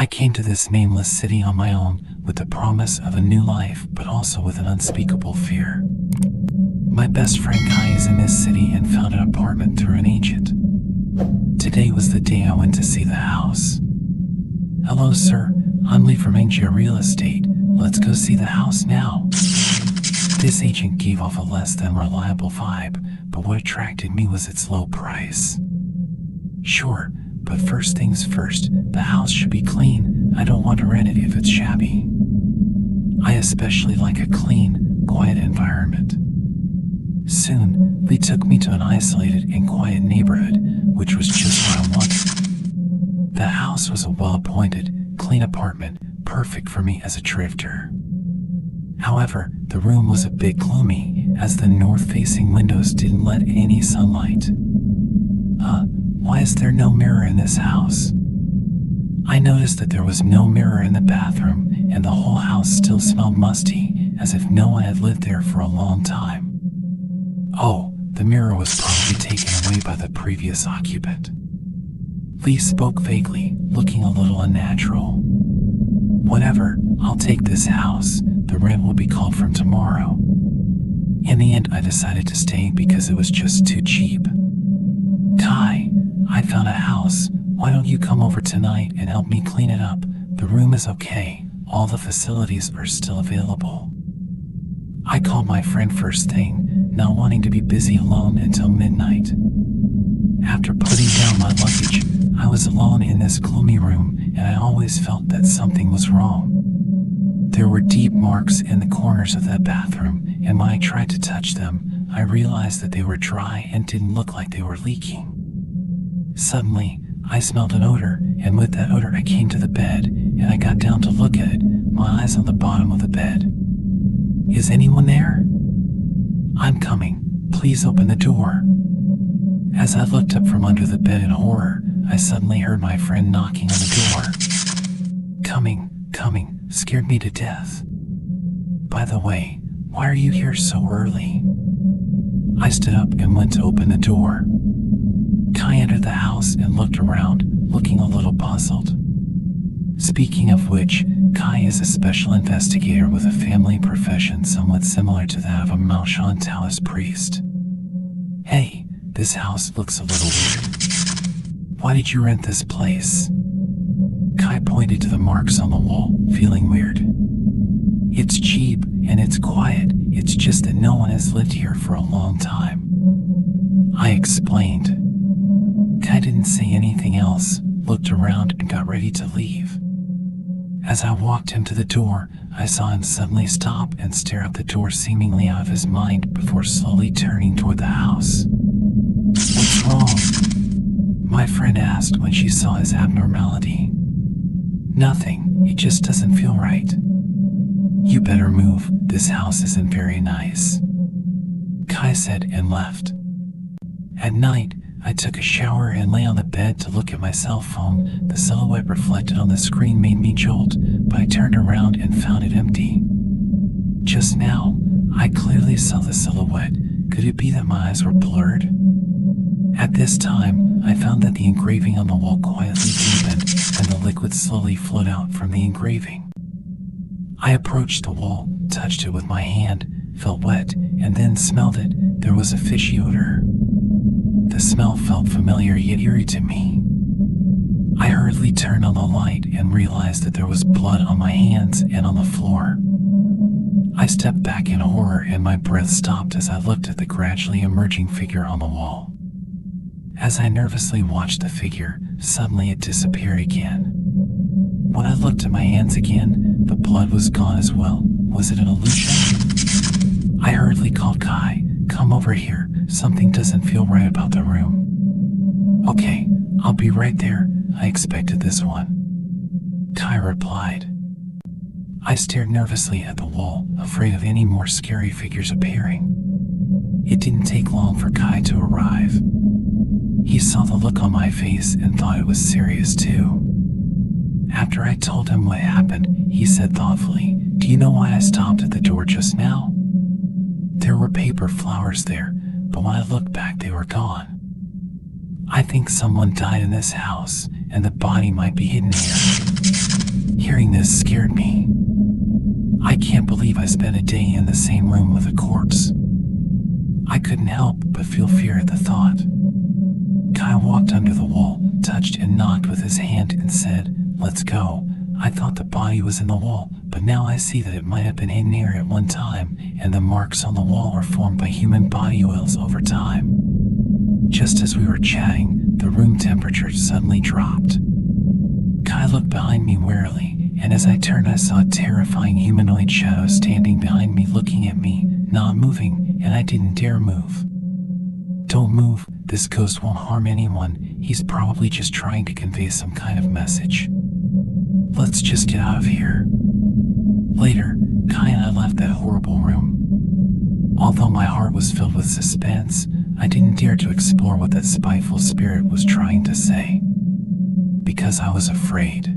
I came to this nameless city on my own with the promise of a new life, but also with an unspeakable fear. My best friend Kai is in this city and found an apartment through an agent. Today was the day I went to see the house. Hello, sir. I'm Lee from Angia Real Estate. Let's go see the house now. This agent gave off a less than reliable vibe, but what attracted me was its low price. Sure, but first things first, the house should be clean. I don't want to rent it if it's shabby. I especially like a clean, quiet environment. Soon, Lee took me to an isolated and quiet neighborhood, which was just what I wanted. The house was a well-appointed, clean apartment, perfect for me as a drifter. However, the room was a bit gloomy, as the north-facing windows didn't let any sunlight. Why is there no mirror in this house? I noticed that there was no mirror in the bathroom, and the whole house still smelled musty, as if no one had lived there for a long time. Oh, the mirror was probably taken away by the previous occupant. Lee spoke vaguely, looking a little unnatural. Whatever, I'll take this house. The rent will be called from tomorrow. In the end, I decided to stay because it was just too cheap. Kai, I found a house. Why don't you come over tonight and help me clean it up? The room is okay. All the facilities are still available. I called my friend first thing, not wanting to be busy alone until midnight. After putting down my luggage, I was alone in this gloomy room, and I always felt that something was wrong. There were deep marks in the corners of that bathroom, and when I tried to touch them, I realized that they were dry and didn't look like they were leaking. Suddenly, I smelled an odor, and with that odor I came to the bed, and I got down to look at it, my eyes on the bottom of the bed. Is anyone there? I'm coming. Please open the door. As I looked up from under the bed in horror, I suddenly heard my friend knocking on the door. Coming, scared me to death. By the way, why are you here so early? I stood up and went to open the door. Kai entered the house and looked around, looking a little puzzled. Speaking of which, Kai is a special investigator with a family profession somewhat similar to that of a Malshan Taoist priest. Hey, this house looks a little weird. Why did you rent this place? Kai pointed to the marks on the wall, feeling weird. It's cheap and it's quiet, it's just that no one has lived here for a long time. I explained. Kai didn't say anything else, looked around and got ready to leave. As I walked him to the door, I saw him suddenly stop and stare out the door seemingly out of his mind before slowly turning toward the house. What's wrong? My friend asked when she saw his abnormality. Nothing, it just doesn't feel right. You better move, this house isn't very nice. Kai said and left. At night, I took a shower and lay on the bed to look at my cell phone. The silhouette reflected on the screen made me jolt, but I turned around and found it empty. Just now, I clearly saw the silhouette. Could it be that my eyes were blurred? At this time, I found that the engraving on the wall quietly deepened, and the liquid slowly flowed out from the engraving. I approached the wall, touched it with my hand, felt wet, and then smelled it. There was a fishy odor. The smell felt familiar yet eerie to me. I hurriedly turned on the light and realized that there was blood on my hands and on the floor. I stepped back in horror and my breath stopped as I looked at the gradually emerging figure on the wall. As I nervously watched the figure, suddenly it disappeared again. When I looked at my hands again, the blood was gone as well. Was it an illusion? I hurriedly called Kai. Come over here. Something doesn't feel right about the room. Okay, I'll be right there. I expected this one. Kai replied. I stared nervously at the wall, afraid of any more scary figures appearing. It didn't take long for Kai to arrive. He saw the look on my face and thought it was serious too. After I told him what happened, he said thoughtfully, Do you know why I stopped at the door just now? There were paper flowers there, but when I looked back they were gone. I think someone died in this house, and the body might be hidden here. this scared me. I can't believe I spent a day in the same room with a corpse. I couldn't help but feel fear at the thought. Kai walked under the wall, touched and knocked with his hand and said, "Let's go." I thought the body was in the wall, but now I see that it might have been hidden here at one time, and the marks on the wall are formed by human body oils over time. Just as we were chatting, the room temperature suddenly dropped. Kai looked behind me warily, and as I turned I saw a terrifying humanoid shadow standing behind me looking at me, not moving, and I didn't dare move. "Don't move, this ghost won't harm anyone, he's probably just trying to convey some kind of message. Let's just get out of here." Later, Kai and I left that horrible room. Although my heart was filled with suspense, I didn't dare to explore what that spiteful spirit was trying to say, because I was afraid.